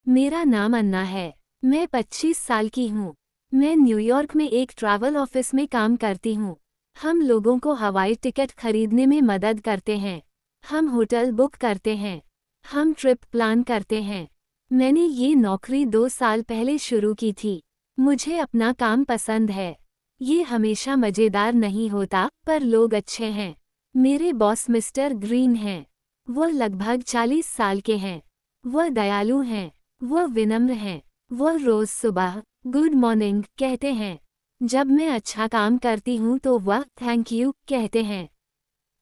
मेरा नाम अन्ना है। मैं 25 साल की हूँ। मैं न्यूयॉर्क में एक ट्रैवल ऑफिस में काम करती हूँ। हम लोगों को हवाई टिकट खरीदने में मदद करते हैं। हम होटल बुक करते हैं। हम ट्रिप प्लान करते हैं। मैंने ये नौकरी 2 साल पहले शुरू की थी। मुझे अपना काम पसंद है। ये हमेशा मज़ेदार नहीं होता, पर लोग अच्छे हैं। मेरे बॉस मिस्टर ग्रीन हैं। वो लगभग 40 साल के हैं। वो दयालु हैं। वो विनम्र हैं। वो रोज सुबह गुड मॉर्निंग कहते हैं। जब मैं अच्छा काम करती हूँ तो वह थैंक यू कहते हैं।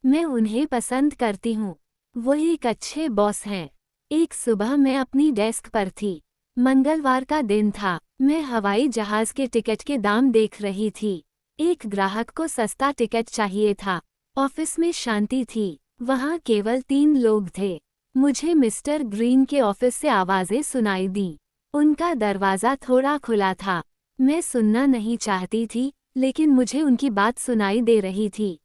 मैं उन्हें पसंद करती हूँ। वो एक अच्छे बॉस हैं। एक सुबह मैं अपनी डेस्क पर थी। मंगलवार का दिन था। मैं हवाई जहाज के टिकट के दाम देख रही थी। एक ग्राहक को सस्ता टिकट चाहिए था। ऑफिस में शांति थी। वहाँ केवल 3 लोग थे। मुझे मिस्टर ग्रीन के ऑफिस से आवाज़ें सुनाई दी। उनका दरवाज़ा थोड़ा खुला था। मैं सुनना नहीं चाहती थी, लेकिन मुझे उनकी बात सुनाई दे रही थी।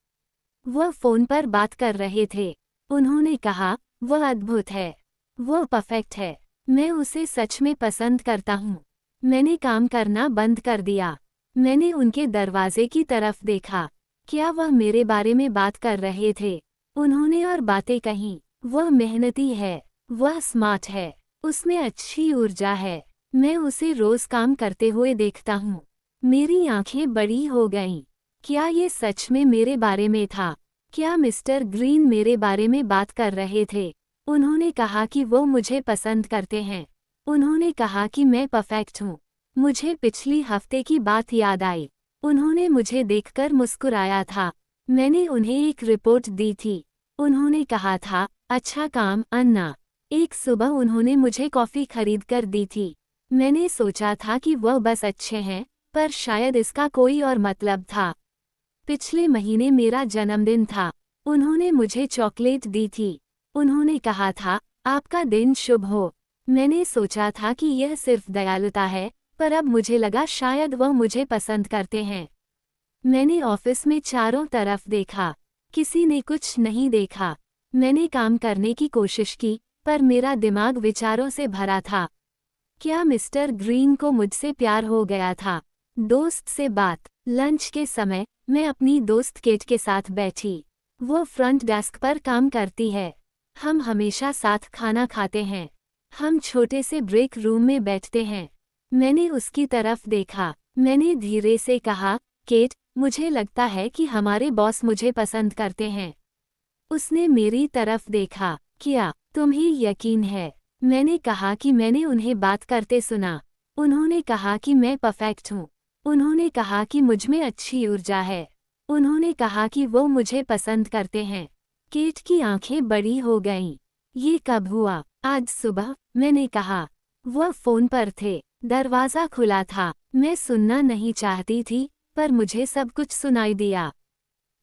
वह फ़ोन पर बात कर रहे थे। उन्होंने कहा, वह अद्भुत है। वो परफेक्ट है। मैं उसे सच में पसंद करता हूँ। मैंने काम करना बंद कर दिया। मैंने उनके दरवाजे की तरफ देखा। क्या वह मेरे बारे में बात कर रहे थे? उन्होंने और बातें कहीं। वह मेहनती है। वह स्मार्ट है। उसमें अच्छी ऊर्जा है। मैं उसे रोज काम करते हुए देखता हूँ। मेरी आंखें बड़ी हो गईं। क्या ये सच में मेरे बारे में था? क्या मिस्टर ग्रीन मेरे बारे में बात कर रहे थे? उन्होंने कहा कि वो मुझे पसंद करते हैं। उन्होंने कहा कि मैं परफेक्ट हूँ। मुझे पिछली हफ्ते की बात याद आई। उन्होंने मुझे देखकर मुस्कुराया था। मैंने उन्हें एक रिपोर्ट दी थी। उन्होंने कहा था, अच्छा काम अन्ना। एक सुबह उन्होंने मुझे कॉफ़ी खरीद कर दी थी। मैंने सोचा था कि वह बस अच्छे हैं, पर शायद इसका कोई और मतलब था। पिछले महीने मेरा जन्मदिन था। उन्होंने मुझे चॉकलेट दी थी। उन्होंने कहा था, आपका दिन शुभ हो। मैंने सोचा था कि यह सिर्फ दयालुता है, पर अब मुझे लगा शायद वह मुझे पसंद करते हैं। मैंने ऑफिस में चारों तरफ देखा। किसी ने कुछ नहीं देखा। मैंने काम करने की कोशिश की, पर मेरा दिमाग विचारों से भरा था। क्या मिस्टर ग्रीन को मुझसे प्यार हो गया था? दोस्त से बात। लंच के समय मैं अपनी दोस्त केट के साथ बैठी। वो फ्रंट डेस्क पर काम करती है। हम हमेशा साथ खाना खाते हैं। हम छोटे से ब्रेक रूम में बैठते हैं। मैंने उसकी तरफ देखा। मैंने धीरे से कहा, केट, मुझे लगता है कि हमारे बॉस मुझे पसंद करते हैं। उसने मेरी तरफ देखा। क्या तुम्हें यकीन है? मैंने कहा कि मैंने उन्हें बात करते सुना। उन्होंने कहा कि मैं परफेक्ट हूँ। उन्होंने कहा कि मुझ में अच्छी ऊर्जा है। उन्होंने कहा कि वो मुझे पसंद करते हैं। केट की आंखें बड़ी हो गईं। ये कब हुआ? आज सुबह, मैंने कहा। वह फ़ोन पर थे। दरवाज़ा खुला था। मैं सुनना नहीं चाहती थी, पर मुझे सब कुछ सुनाई दिया।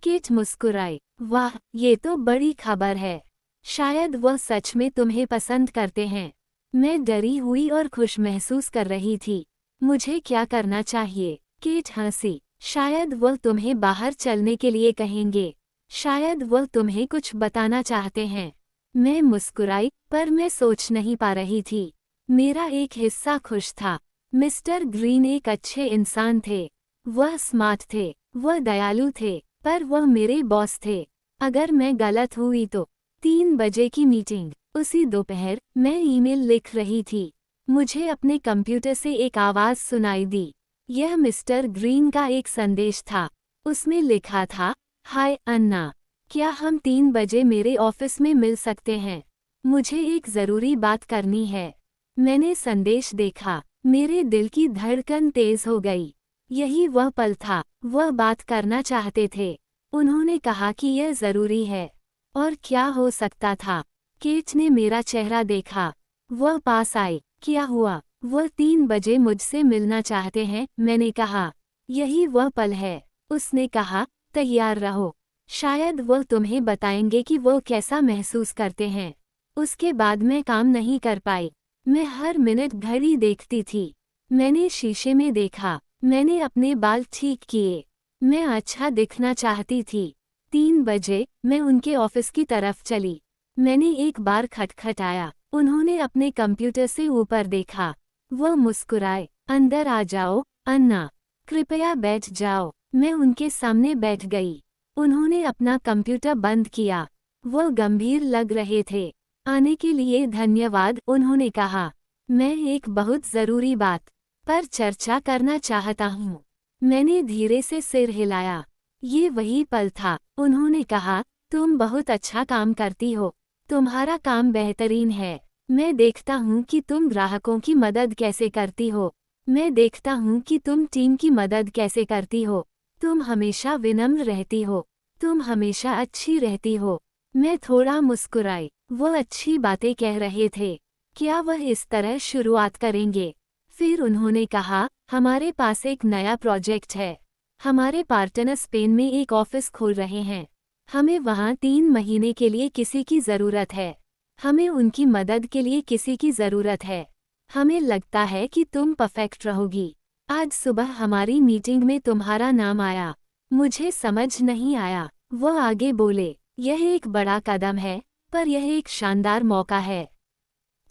केट मुस्कुराई। वाह, ये तो बड़ी खबर है। शायद वह सच में तुम्हें पसंद करते हैं। मैं डरी हुई और खुश महसूस कर रही थी। मुझे क्या करना चाहिए? केट हंसी। शायद वह तुम्हें बाहर चलने के लिए कहेंगे। शायद वह तुम्हें कुछ बताना चाहते हैं। मैं मुस्कुराई, पर मैं सोच नहीं पा रही थी। मेरा एक हिस्सा खुश था। मिस्टर ग्रीन एक अच्छे इंसान थे। वह स्मार्ट थे। वह दयालु थे, पर वह मेरे बॉस थे। अगर मैं गलत हुई तो? 3 बजे की मीटिंग। उसी दोपहर मैं ईमेल लिख रही थी। मुझे अपने कंप्यूटर से एक आवाज़ सुनाई दी। यह मिस्टर ग्रीन का एक संदेश था। उसमें लिखा था, हाय अन्ना, क्या हम 3 बजे मेरे ऑफिस में मिल सकते हैं? मुझे एक ज़रूरी बात करनी है। मैंने संदेश देखा। मेरे दिल की धड़कन तेज़ हो गई। यही वह पल था। वह बात करना चाहते थे। उन्होंने कहा कि यह ज़रूरी है। और क्या हो सकता था? केट ने मेरा चेहरा देखा। वह पास आई। क्या हुआ? वह 3 बजे मुझसे मिलना चाहते हैं, मैंने कहा। यही वह पल है। उसने कहा, तैयार रहो। शायद वह तुम्हें बताएंगे कि वो कैसा महसूस करते हैं। उसके बाद मैं काम नहीं कर पाई। मैं हर मिनट घड़ी देखती थी। मैंने शीशे में देखा। मैंने अपने बाल ठीक किए। मैं अच्छा दिखना चाहती थी। 3 बजे मैं उनके ऑफिस की तरफ चली। मैंने एक बार खटखटाया। उन्होंने अपने कंप्यूटर से ऊपर देखा। वह मुस्कुराए। अंदर आ जाओ, अन्ना। कृपया बैठ जाओ। मैं उनके सामने बैठ गई। उन्होंने अपना कंप्यूटर बंद किया। वह गंभीर लग रहे थे। आने के लिए धन्यवाद, उन्होंने कहा। मैं एक बहुत ज़रूरी बात पर चर्चा करना चाहता हूँ। मैंने धीरे से सिर हिलाया। ये वही पल था। उन्होंने कहा, तुम बहुत अच्छा काम करती हो। तुम्हारा काम बेहतरीन है। मैं देखता हूँ कि तुम ग्राहकों की मदद कैसे करती हो। मैं देखता हूँ कि तुम टीम की मदद कैसे करती हो। तुम हमेशा विनम्र रहती हो। तुम हमेशा अच्छी रहती हो। मैं थोड़ा मुस्कुराई। वह अच्छी बातें कह रहे थे। क्या वह इस तरह शुरुआत करेंगे? फिर उन्होंने कहा, हमारे पास एक नया प्रोजेक्ट है। हमारे पार्टनर स्पेन में एक ऑफिस खोल रहे हैं। हमें वहाँ 3 महीने के लिए किसी की ज़रूरत है। हमें उनकी मदद के लिए किसी की ज़रूरत है। हमें लगता है कि तुम परफेक्ट रहोगी। आज सुबह हमारी मीटिंग में तुम्हारा नाम आया। मुझे समझ नहीं आया। वह आगे बोले, यह एक बड़ा कदम है, पर यह एक शानदार मौका है।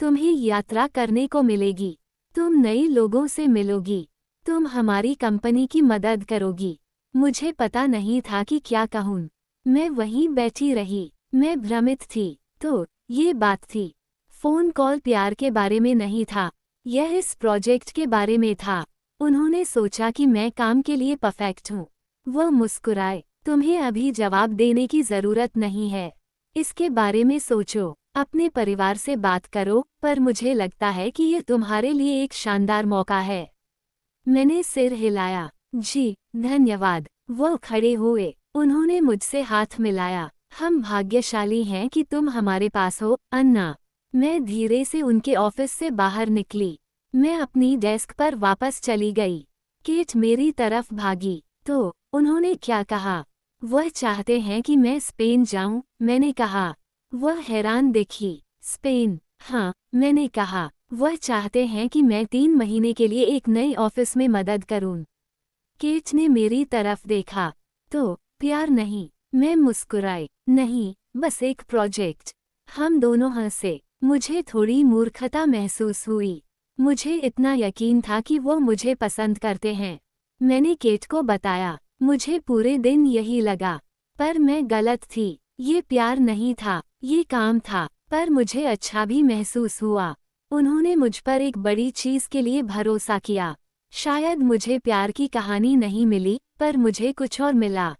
तुम्हें यात्रा करने को मिलेगी। तुम नए लोगों से मिलोगी। तुम हमारी कंपनी की मदद करोगी। मुझे पता नहीं था कि क्या कहूँ। मैं वहीं बैठी रही। मैं भ्रमित थी। तो ये बात थी। फोन कॉल प्यार के बारे में नहीं था। यह इस प्रोजेक्ट के बारे में था। उन्होंने सोचा कि मैं काम के लिए परफेक्ट हूँ। वह मुस्कुराए। तुम्हें अभी जवाब देने की ज़रूरत नहीं है। इसके बारे में सोचो। अपने परिवार से बात करो, पर मुझे लगता है कि ये तुम्हारे लिए एक शानदार मौका है। मैंने सिर हिलाया। जी, धन्यवाद। वह खड़े हुए। उन्होंने मुझसे हाथ मिलाया। हम भाग्यशाली हैं कि तुम हमारे पास हो, अन्ना। मैं धीरे से उनके ऑफिस से बाहर निकली। मैं अपनी डेस्क पर वापस चली गई। केट मेरी तरफ भागी। तो उन्होंने क्या कहा? वह चाहते हैं कि मैं स्पेन जाऊं, मैंने कहा। वह हैरान दिखी। स्पेन? हाँ, मैंने कहा। वह चाहते हैं कि मैं 3 महीने के लिए एक नई ऑफिस में मदद करूं। केट ने मेरी तरफ देखा। तो प्यार नहीं। मैं मुस्कुराई। नहीं, बस एक प्रोजेक्ट। हम दोनों हंसे। मुझे थोड़ी मूर्खता महसूस हुई। मुझे इतना यकीन था कि वो मुझे पसंद करते हैं। मैंने केट को बताया। मुझे पूरे दिन यही लगा। पर मैं गलत थी। ये प्यार नहीं था, ये काम था। पर मुझे अच्छा भी महसूस हुआ। उन्होंने मुझ पर एक बड़ी चीज़ के लिए भरोसा किया। शायद मुझे प्यार की कहानी नहीं मिली, पर मुझे कुछ और मिला।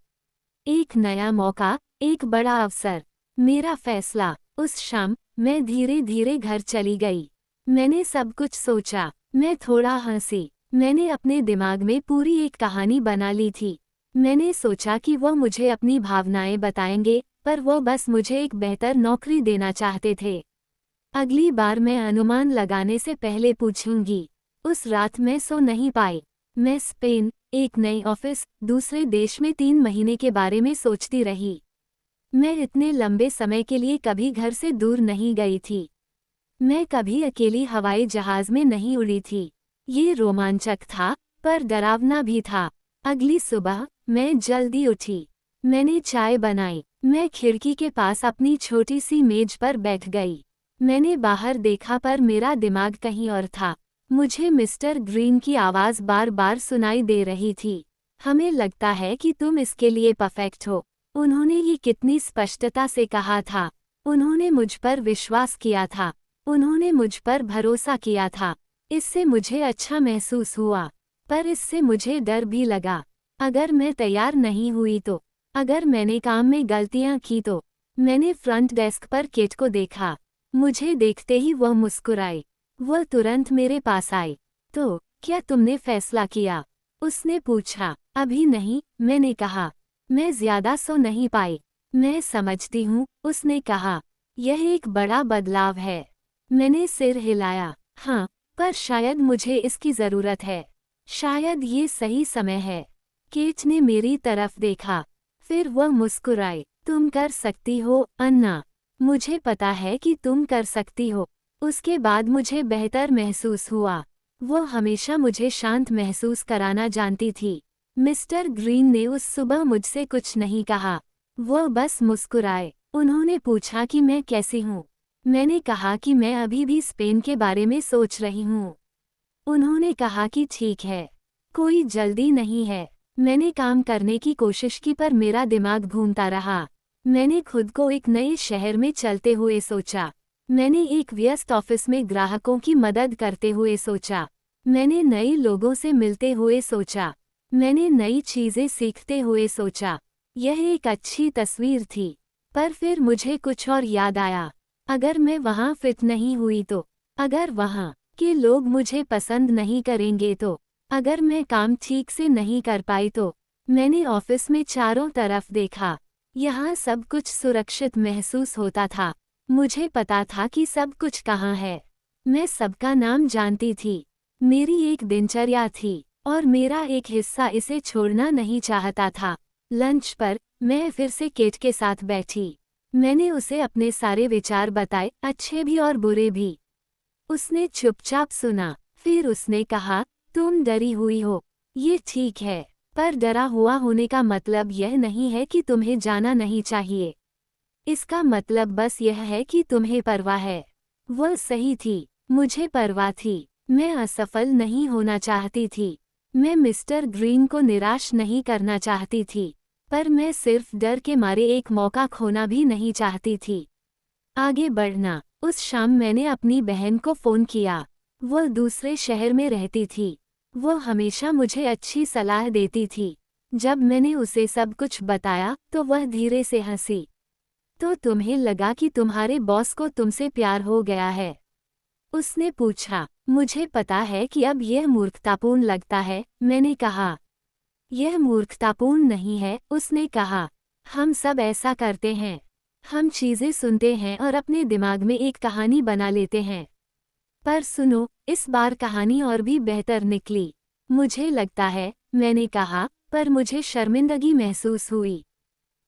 एक नया मौका, एक बड़ा अवसर। मेरा फैसला। उस शाम, मैं धीरे धीरे घर चली गई। मैंने सब कुछ सोचा। मैं थोड़ा हंसी। मैंने अपने दिमाग में पूरी एक कहानी बना ली थी। मैंने सोचा कि वह मुझे अपनी भावनाएं बताएंगे, पर वो बस मुझे एक बेहतर नौकरी देना चाहते थे। अगली बार मैं अनुमान लगाने से पहले पूछूंगी। उस रात मैं सो नहीं पाई। मैं स्पेन, एक नई ऑफिस, दूसरे देश में 3 महीने के बारे में सोचती रही। मैं इतने लंबे समय के लिए कभी घर से दूर नहीं गई थी। मैं कभी अकेली हवाई जहाज में नहीं उड़ी थी। ये रोमांचक था, पर डरावना भी था। अगली सुबह, मैं जल्दी उठी। मैंने चाय बनाई। मैं खिड़की के पास अपनी छोटी सी मेज पर बैठ गई। मैंने बाहर देखा, पर मेरा दिमाग कहीं और था। मुझे मिस्टर ग्रीन की आवाज़ बार बार सुनाई दे रही थी। हमें लगता है कि तुम इसके लिए परफेक्ट हो। उन्होंने ये कितनी स्पष्टता से कहा था। उन्होंने मुझ पर विश्वास किया था। उन्होंने मुझ पर भरोसा किया था। इससे मुझे अच्छा महसूस हुआ, पर इससे मुझे डर भी लगा। अगर मैं तैयार नहीं हुई तो, अगर मैंने काम में गलतियां की तो। मैंने फ्रंट डेस्क पर केट को देखा। मुझे देखते ही वह मुस्कुराई। वह तुरंत मेरे पास आई। तो क्या तुमने फैसला किया? उसने पूछा। अभी नहीं, मैंने कहा। मैं ज्यादा सो नहीं पाई। मैं समझती हूँ, उसने कहा। यह एक बड़ा बदलाव है। मैंने सिर हिलाया। हाँ, पर शायद मुझे इसकी ज़रूरत है। शायद ये सही समय है। केट ने मेरी तरफ देखा। फिर वह मुस्कुराई। तुम कर सकती हो, अन्ना। मुझे पता है कि तुम कर सकती हो। उसके बाद मुझे बेहतर महसूस हुआ। वह हमेशा मुझे शांत महसूस कराना जानती थी। मिस्टर ग्रीन ने उस सुबह मुझसे कुछ नहीं कहा। वह बस मुस्कुराए। उन्होंने पूछा कि मैं कैसी हूँ। मैंने कहा कि मैं अभी भी स्पेन के बारे में सोच रही हूँ। उन्होंने कहा कि ठीक है, कोई जल्दी नहीं है। मैंने काम करने की कोशिश की पर मेरा दिमाग घूमता रहा। मैंने खुद को एक नए शहर में चलते हुए सोचा। मैंने एक व्यस्त ऑफिस में ग्राहकों की मदद करते हुए सोचा। मैंने नए लोगों से मिलते हुए सोचा। मैंने नई चीज़ें सीखते हुए सोचा। यह एक अच्छी तस्वीर थी। पर फिर मुझे कुछ और याद आया। अगर मैं वहाँ फिट नहीं हुई तो, अगर वहाँ के लोग मुझे पसंद नहीं करेंगे तो, अगर मैं काम ठीक से नहीं कर पाई तो। मैंने ऑफिस में चारों तरफ देखा। यहाँ सब कुछ सुरक्षित महसूस होता था। मुझे पता था कि सब कुछ कहाँ है। मैं सबका नाम जानती थी। मेरी एक दिनचर्या थी और मेरा एक हिस्सा इसे छोड़ना नहीं चाहता था। लंच पर मैं फिर से केट के साथ बैठी। मैंने उसे अपने सारे विचार बताए, अच्छे भी और बुरे भी। उसने चुपचाप सुना। फिर उसने कहा, तुम डरी हुई हो, ये ठीक है, पर डरा हुआ होने का मतलब यह नहीं है कि तुम्हें जाना नहीं चाहिए। इसका मतलब बस यह है कि तुम्हें परवाह है। वह सही थी, मुझे परवाह थी। मैं असफल नहीं होना चाहती थी। मैं मिस्टर ग्रीन को निराश नहीं करना चाहती थी, पर मैं सिर्फ डर के मारे एक मौका खोना भी नहीं चाहती थी। आगे बढ़ना। उस शाम मैंने अपनी बहन को फ़ोन किया। वह दूसरे शहर में रहती थी। वह हमेशा मुझे अच्छी सलाह देती थी। जब मैंने उसे सब कुछ बताया तो वह धीरे से हंसी। तो तुम्हें लगा कि तुम्हारे बॉस को तुमसे प्यार हो गया है? उसने पूछा। मुझे पता है कि अब यह मूर्खतापूर्ण लगता है, मैंने कहा। यह मूर्खतापूर्ण नहीं है, उसने कहा। हम सब ऐसा करते हैं। हम चीज़ें सुनते हैं और अपने दिमाग में एक कहानी बना लेते हैं। पर सुनो, इस बार कहानी और भी बेहतर निकली। मुझे लगता है, मैंने कहा, पर मुझे शर्मिंदगी महसूस हुई।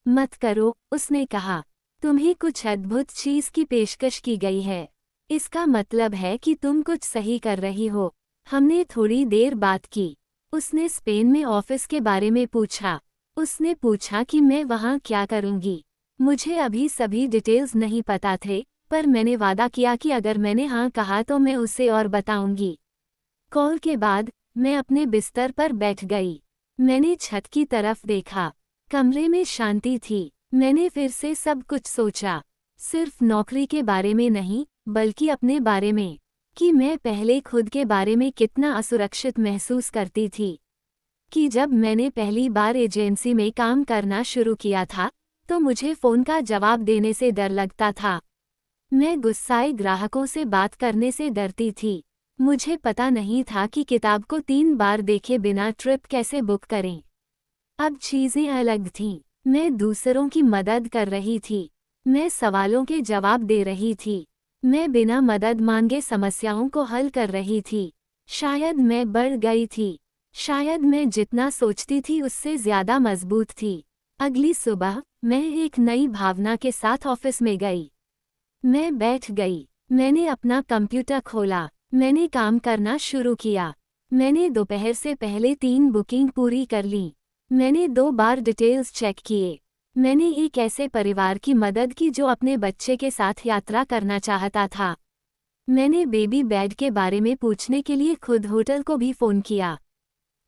मत करो, उसने कहा। तुम्हें कुछ अद्भुत चीज़ की पेशकश की गई है। इसका मतलब है कि तुम कुछ सही कर रही हो। हमने थोड़ी देर बात की। उसने स्पेन में ऑफिस के बारे में पूछा। उसने पूछा कि मैं वहाँ क्या करूँगी। मुझे अभी सभी डिटेल्स नहीं पता थे, पर मैंने वादा किया कि अगर मैंने हाँ कहा तो मैं उसे और बताऊंगी। कॉल के बाद मैं अपने बिस्तर पर बैठ गई। मैंने छत की तरफ देखा। कमरे में शांति थी। मैंने फिर से सब कुछ सोचा। सिर्फ नौकरी के बारे में नहीं, बल्कि अपने बारे में, कि मैं पहले खुद के बारे में कितना असुरक्षित महसूस करती थी। कि जब मैंने पहली बार एजेंसी में काम करना शुरू किया था, तो मुझे फ़ोन का जवाब देने से डर लगता था। मैं गुस्साए ग्राहकों से बात करने से डरती थी। मुझे पता नहीं था कि किताब को 3 बार देखे बिना ट्रिप कैसे बुक करें। अब चीज़ें अलग थीं। मैं दूसरों की मदद कर रही थी। मैं सवालों के जवाब दे रही थी। मैं बिना मदद मांगे समस्याओं को हल कर रही थी। शायद मैं बढ़ गई थी। शायद मैं जितना सोचती थी उससे ज़्यादा मजबूत थी। अगली सुबह मैं एक नई भावना के साथ ऑफिस में गई। मैं बैठ गई। मैंने अपना कंप्यूटर खोला। मैंने काम करना शुरू किया। मैंने दोपहर से पहले 3 बुकिंग पूरी कर ली। मैंने 2 बार डिटेल्स चेक किए। मैंने एक ऐसे परिवार की मदद की जो अपने बच्चे के साथ यात्रा करना चाहता था। मैंने बेबी बेड के बारे में पूछने के लिए खुद होटल को भी फ़ोन किया।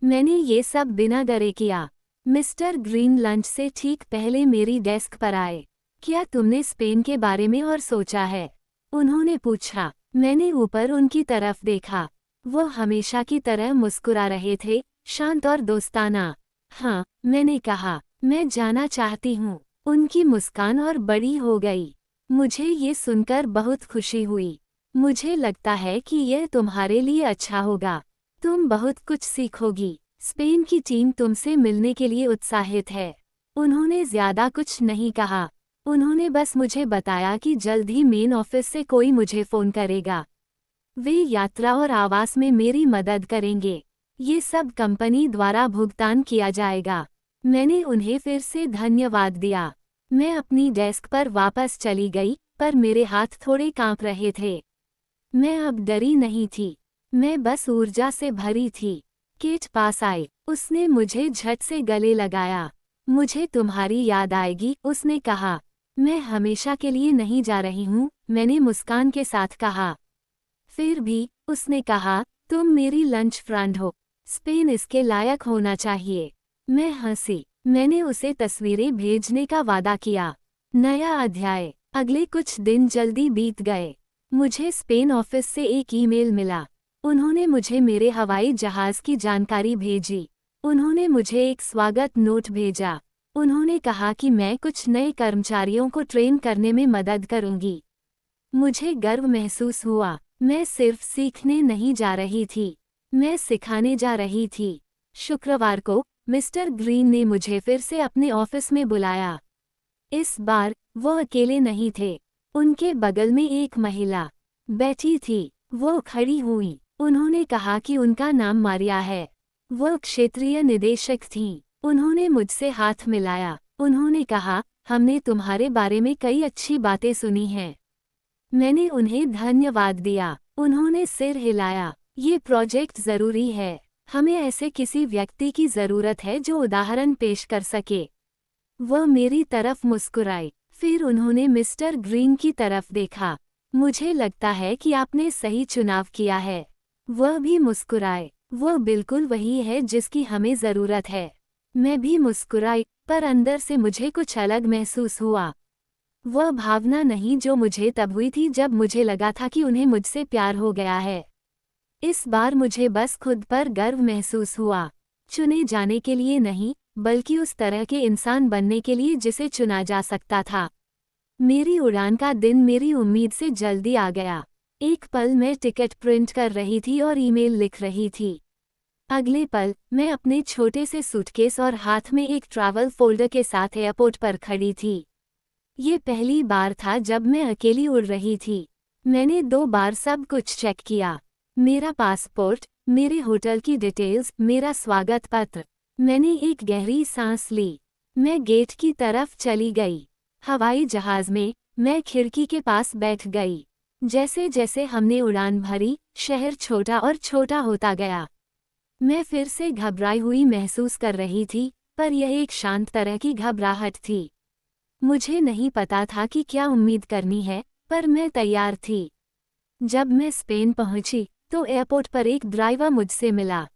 मैंने ये सब बिना डरे किया। मिस्टर ग्रीन लंच से ठीक पहले मेरी डेस्क पर आए। क्या तुमने स्पेन के बारे में और सोचा है? उन्होंने पूछा। मैंने ऊपर उनकी तरफ देखा। वो हमेशा की तरह मुस्कुरा रहे थे, शांत और दोस्ताना। हाँ, मैंने कहा, मैं जाना चाहती हूँ। उनकी मुस्कान और बड़ी हो गई। मुझे ये सुनकर बहुत खुशी हुई। मुझे लगता है कि यह तुम्हारे लिए अच्छा होगा। तुम बहुत कुछ सीखोगी। स्पेन की टीम तुमसे मिलने के लिए उत्साहित है। उन्होंने ज़्यादा कुछ नहीं कहा। उन्होंने बस मुझे बताया कि जल्द ही मेन ऑफिस से कोई मुझे फ़ोन करेगा। वे यात्रा और आवास में मेरी मदद करेंगे। ये सब कंपनी द्वारा भुगतान किया जाएगा। मैंने उन्हें फिर से धन्यवाद दिया। मैं अपनी डेस्क पर वापस चली गई, पर मेरे हाथ थोड़े कांप रहे थे। मैं अब डरी नहीं थी। मैं बस ऊर्जा से भरी थी। केट पास आई। उसने मुझे झट से गले लगाया। मुझे तुम्हारी याद आएगी, उसने कहा। मैं हमेशा के लिए नहीं जा रही हूँ, मैंने मुस्कान के साथ कहा। फिर भी, उसने कहा, तुम मेरी लंच फ्रेंड हो। स्पेन इसके लायक होना चाहिए। मैं हंसी। मैंने उसे तस्वीरें भेजने का वादा किया। नया अध्याय। अगले कुछ दिन जल्दी बीत गए। मुझे स्पेन ऑफिस से एक ईमेल मिला। उन्होंने मुझे मेरे हवाई जहाज की जानकारी भेजी। उन्होंने मुझे एक स्वागत नोट भेजा। उन्होंने कहा कि मैं कुछ नए कर्मचारियों को ट्रेन करने में मदद करूंगी। मुझे गर्व महसूस हुआ। मैं सिर्फ सीखने नहीं जा रही थी, मैं सिखाने जा रही थी। शुक्रवार को मिस्टर ग्रीन ने मुझे फिर से अपने ऑफिस में बुलाया। इस बार वो अकेले नहीं थे। उनके बगल में एक महिला बैठी थी। वो खड़ी हुई। उन्होंने कहा कि उनका नाम मारिया है। वो क्षेत्रीय निदेशक थीं। उन्होंने मुझसे हाथ मिलाया। उन्होंने कहा, हमने तुम्हारे बारे में कई अच्छी बातें सुनी हैं। मैंने उन्हें धन्यवाद दिया। उन्होंने सिर हिलाया। ये प्रोजेक्ट ज़रूरी है। हमें ऐसे किसी व्यक्ति की ज़रूरत है जो उदाहरण पेश कर सके। वह मेरी तरफ मुस्कुराई। फिर उन्होंने मिस्टर ग्रीन की तरफ देखा। मुझे लगता है कि आपने सही चुनाव किया है। वह भी मुस्कुराए। वह बिल्कुल वही है जिसकी हमें ज़रूरत है। मैं भी मुस्कुराई, पर अंदर से मुझे कुछ अलग महसूस हुआ। वह भावना नहीं जो मुझे तब हुई थी जब मुझे लगा था कि उन्हें मुझसे प्यार हो गया है। इस बार मुझे बस खुद पर गर्व महसूस हुआ। चुने जाने के लिए नहीं, बल्कि उस तरह के इंसान बनने के लिए जिसे चुना जा सकता था। मेरी उड़ान का दिन मेरी उम्मीद से जल्दी आ गया। एक पल मैं टिकट प्रिंट कर रही थी और ईमेल लिख रही थी। अगले पल मैं अपने छोटे से सूटकेस और हाथ में एक ट्रैवल फोल्डर के साथ एयरपोर्ट पर खड़ी थी। ये पहली बार था जब मैं अकेली उड़ रही थी। मैंने 2 बार सब कुछ चेक किया। मेरा पासपोर्ट, मेरे होटल की डिटेल्स, मेरा स्वागत पत्र। मैंने एक गहरी सांस ली। मैं गेट की तरफ चली गई। हवाई जहाज में, मैं खिड़की के पास बैठ गई। जैसे जैसे हमने उड़ान भरी, शहर छोटा और छोटा होता गया। मैं फिर से घबराई हुई महसूस कर रही थी, पर यह एक शांत तरह की घबराहट थी। मुझे नहीं पता था कि क्या उम्मीद करनी है, पर मैं तैयार थी। जब मैं स्पेन पहुंची, तो एयरपोर्ट पर एक ड्राइवर मुझसे मिला।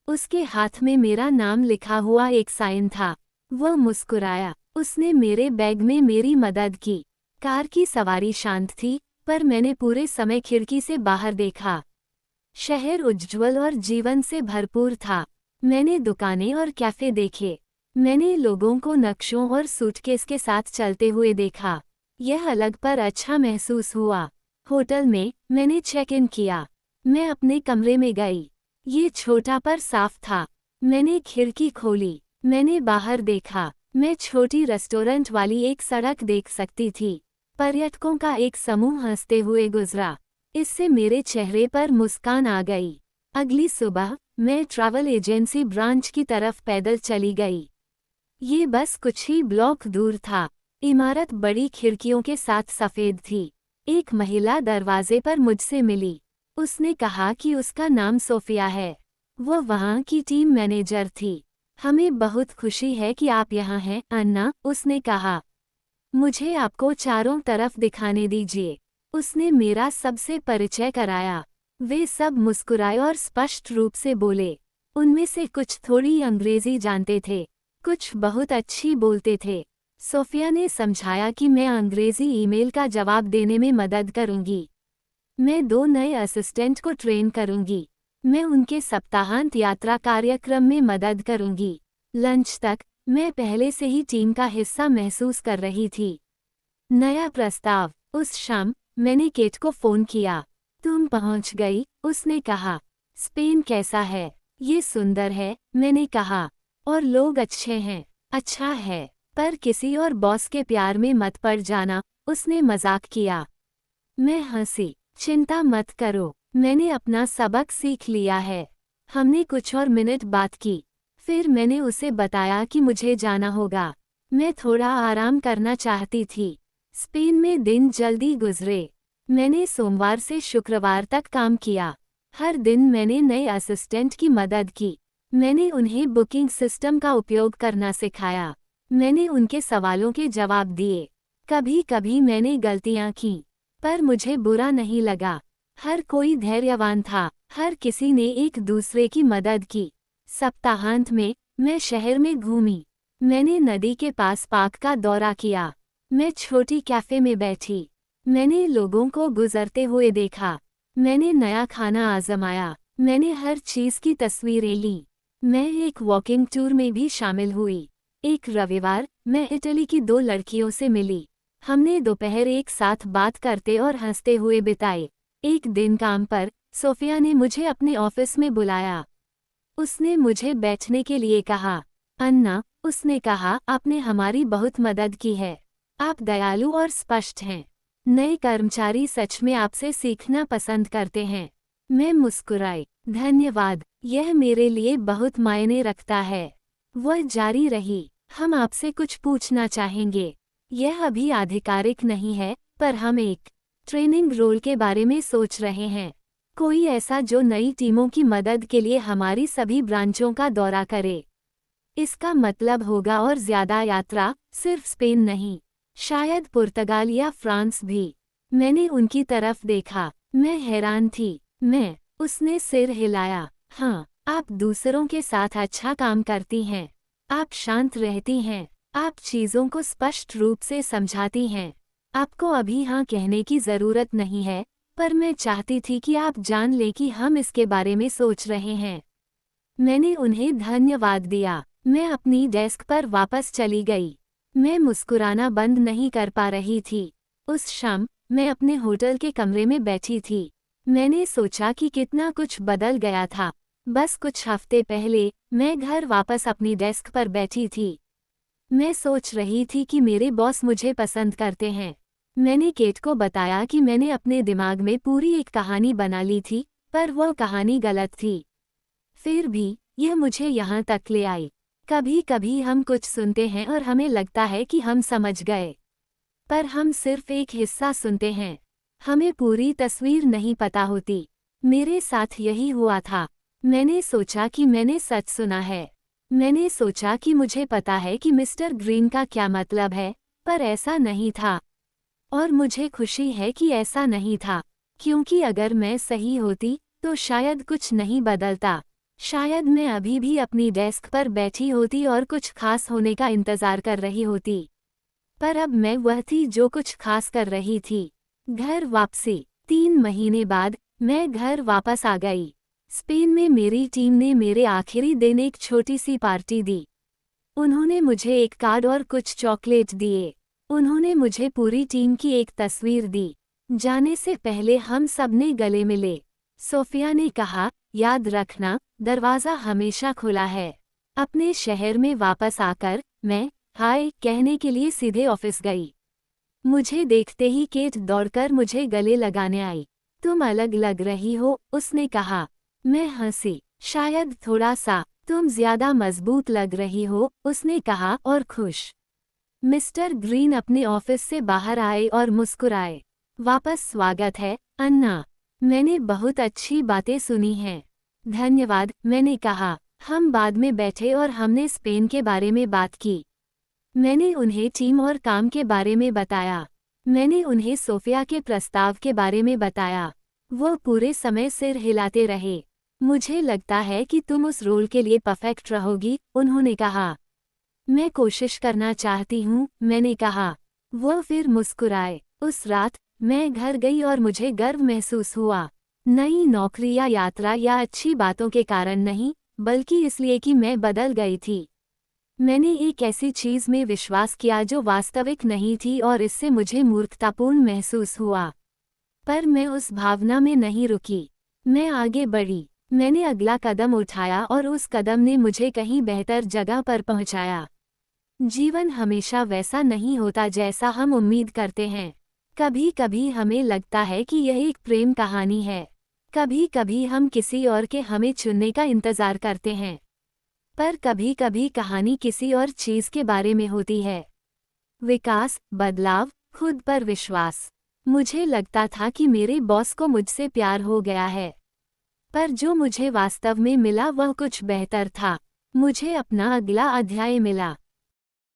उसके हाथ में मेरा नाम लिखा हुआ एक साइन था। वह मुस्कुराया। उसने मेरे बैग में मेरी मदद की। कार की सवारी शांत थी, पर मैंने पूरे समय खिड़की से बाहर देखा। शहर उज्ज्वल और जीवन से भरपूर था। मैंने दुकानें और कैफे देखे। मैंने लोगों को नक्शों और सूटकेस के साथ चलते हुए देखा। यह अलग पर अच्छा महसूस हुआ। होटल में, मैंने चेक इन किया। मैं अपने कमरे में गई। ये छोटा पर साफ था। मैंने खिड़की खोली। मैंने बाहर देखा। मैं छोटी रेस्टोरेंट वाली एक सड़क देख सकती थी। पर्यटकों का एक समूह हंसते हुए गुजरा। इससे मेरे चेहरे पर मुस्कान आ गई। अगली सुबह, मैं ट्रैवल एजेंसी ब्रांच की तरफ पैदल चली गई। ये बस कुछ ही ब्लॉक दूर था। इमारत बड़ी खिड़कियों के साथ सफ़ेद थी। एक महिला दरवाजे पर मुझसे मिली। उसने कहा कि उसका नाम सोफिया है। वह वहाँ की टीम मैनेजर थी। हमें बहुत खुशी है कि आप यहाँ हैं, अन्ना, उसने कहा। मुझे आपको चारों तरफ दिखाने दीजिए। उसने मेरा सबसे परिचय कराया। वे सब मुस्कुराए और स्पष्ट रूप से बोले। उनमें से कुछ थोड़ी अंग्रेजी जानते थे, कुछ बहुत अच्छी बोलते थे। सोफिया ने समझाया कि मैं अंग्रेजी ईमेल का जवाब देने में मदद करूंगी। मैं 2 नए असिस्टेंट को ट्रेन करूंगी। मैं उनके सप्ताहांत यात्रा कार्यक्रम में मदद करूंगी। लंच तक, मैं पहले से ही टीम का हिस्सा महसूस कर रही थी। नया प्रस्ताव। उस शाम, मैंने केट को फ़ोन किया। तुम पहुंच गई, उसने कहा। स्पेन कैसा है? ये सुंदर है, मैंने कहा। और लोग अच्छे हैं। अच्छा है, पर किसी और बॉस के प्यार में मत पड़ जाना, उसने मजाक किया। मैं हंसी। चिंता मत करो, मैंने अपना सबक सीख लिया है। हमने कुछ और मिनट बात की। फिर मैंने उसे बताया कि मुझे जाना होगा। मैं थोड़ा आराम करना चाहती थी। स्पेन में दिन जल्दी गुजरे। मैंने सोमवार से शुक्रवार तक काम किया। हर दिन मैंने नए असिस्टेंट की मदद की। मैंने उन्हें बुकिंग सिस्टम का उपयोग करना सिखाया। मैंने उनके सवालों के जवाब दिए। कभी कभी मैंने गलतियां की, पर मुझे बुरा नहीं लगा। हर कोई धैर्यवान था, हर किसी ने एक दूसरे की मदद की। सप्ताहांत में मैं शहर में घूमी। मैंने नदी के पास पार्क का दौरा किया। मैं छोटी कैफे में बैठी। मैंने लोगों को गुजरते हुए देखा। मैंने नया खाना आजमाया। मैंने हर चीज की तस्वीरें ली। मैं एक वॉकिंग टूर में भी शामिल हुई। एक रविवार मैं इटली की 2 लड़कियों से मिली। हमने दोपहर एक साथ बात करते और हंसते हुए बिताए। एक दिन काम पर सोफिया ने मुझे अपने ऑफिस में बुलाया। उसने मुझे बैठने के लिए कहा। अन्ना, उसने कहा, आपने हमारी बहुत मदद की है। आप दयालु और स्पष्ट हैं। नए कर्मचारी सच में आपसे सीखना पसंद करते हैं। मैं मुस्कुराई। धन्यवाद, यह मेरे लिए बहुत मायने रखता है। वह जारी रही, हम आपसे कुछ पूछना चाहेंगे। यह अभी आधिकारिक नहीं है, पर हम एक ट्रेनिंग रोल के बारे में सोच रहे हैं। कोई ऐसा जो नई टीमों की मदद के लिए हमारी सभी ब्रांचों का दौरा करे। इसका मतलब होगा और ज़्यादा यात्रा, सिर्फ स्पेन नहीं, शायद पुर्तगाल या फ्रांस भी। मैंने उनकी तरफ देखा। मैं हैरान थी। उसने सिर हिलाया। हाँ, आप दूसरों के साथ अच्छा काम करती हैं। आप शांत रहती हैं। आप चीज़ों को स्पष्ट रूप से समझाती हैं। आपको अभी हाँ कहने की ज़रूरत नहीं है, पर मैं चाहती थी कि आप जान लें कि हम इसके बारे में सोच रहे हैं। मैंने उन्हें धन्यवाद दिया। मैं अपनी डेस्क पर वापस चली गई। मैं मुस्कुराना बंद नहीं कर पा रही थी। उस शाम मैं अपने होटल के कमरे में बैठी थी। मैंने सोचा कि कितना कुछ बदल गया था। बस कुछ हफ्ते पहले मैं घर वापस अपनी डेस्क पर बैठी थी। मैं सोच रही थी कि मेरे बॉस मुझे पसंद करते हैं। मैंने केट को बताया कि मैंने अपने दिमाग में पूरी एक कहानी बना ली थी, पर वह कहानी गलत थी। फिर भी यह मुझे यहाँ तक ले आई। कभी कभी हम कुछ सुनते हैं और हमें लगता है कि हम समझ गए, पर हम सिर्फ एक हिस्सा सुनते हैं। हमें पूरी तस्वीर नहीं पता होती। मेरे साथ यही हुआ था। मैंने सोचा कि मैंने सच सुना है। मैंने सोचा कि मुझे पता है कि मिस्टर ग्रीन का क्या मतलब है, पर ऐसा नहीं था। और मुझे खुशी है कि ऐसा नहीं था, क्योंकि अगर मैं सही होती तो शायद कुछ नहीं बदलता। शायद मैं अभी भी अपनी डेस्क पर बैठी होती और कुछ खास होने का इंतजार कर रही होती। पर अब मैं वह थी जो कुछ खास कर रही थी। घर वापसी। 3 महीने बाद मैं घर वापस आ गई। स्पेन में मेरी टीम ने मेरे आखिरी दिन एक छोटी सी पार्टी दी। उन्होंने मुझे एक कार्ड और कुछ चॉकलेट दिए। उन्होंने मुझे पूरी टीम की एक तस्वीर दी। जाने से पहले हम सब ने गले मिले। सोफिया ने कहा, याद रखना, दरवाज़ा हमेशा खुला है। अपने शहर में वापस आकर मैं हाय कहने के लिए सीधे ऑफिस गई। मुझे देखते ही केट दौड़कर मुझे गले लगाने आई। तुम अलग लग रही हो, उसने कहा। मैं हंसी। शायद थोड़ा सा। तुम ज्यादा मजबूत लग रही हो, उसने कहा और खुश। मिस्टर ग्रीन अपने ऑफिस से बाहर आए और मुस्कुराए। वापस स्वागत है, अन्ना। मैंने बहुत अच्छी बातें सुनी हैं। धन्यवाद, मैंने कहा। हम बाद में बैठे और हमने स्पेन के बारे में बात की। मैंने उन्हें टीम और काम के बारे में बताया। मैंने उन्हें सोफिया के प्रस्ताव के बारे में बताया। वो पूरे समय सिर हिलाते रहे। मुझे लगता है कि तुम उस रोल के लिए परफेक्ट रहोगी, उन्होंने कहा। मैं कोशिश करना चाहती हूँ, मैंने कहा। वो फिर मुस्कुराए। उस रात मैं घर गई और मुझे गर्व महसूस हुआ। नई नौकरी या यात्रा या अच्छी बातों के कारण नहीं, बल्कि इसलिए कि मैं बदल गई थी। मैंने एक ऐसी चीज में विश्वास किया जो वास्तविक नहीं थी और इससे मुझे मूर्खतापूर्ण महसूस हुआ। पर मैं उस भावना में नहीं रुकी। मैं आगे बढ़ी। मैंने अगला कदम उठाया और उस कदम ने मुझे कहीं बेहतर जगह पर पहुंचाया। जीवन हमेशा वैसा नहीं होता जैसा हम उम्मीद करते हैं। कभी कभी हमें लगता है कि यह एक प्रेम कहानी है। कभी कभी हम किसी और के हमें चुनने का इंतजार करते हैं। पर कभी कभी कहानी किसी और चीज के बारे में होती है। विकास, बदलाव, खुद पर विश्वास। मुझे लगता था कि मेरे बॉस को मुझसे प्यार हो गया है, पर जो मुझे वास्तव में मिला वह कुछ बेहतर था। मुझे अपना अगला अध्याय मिला।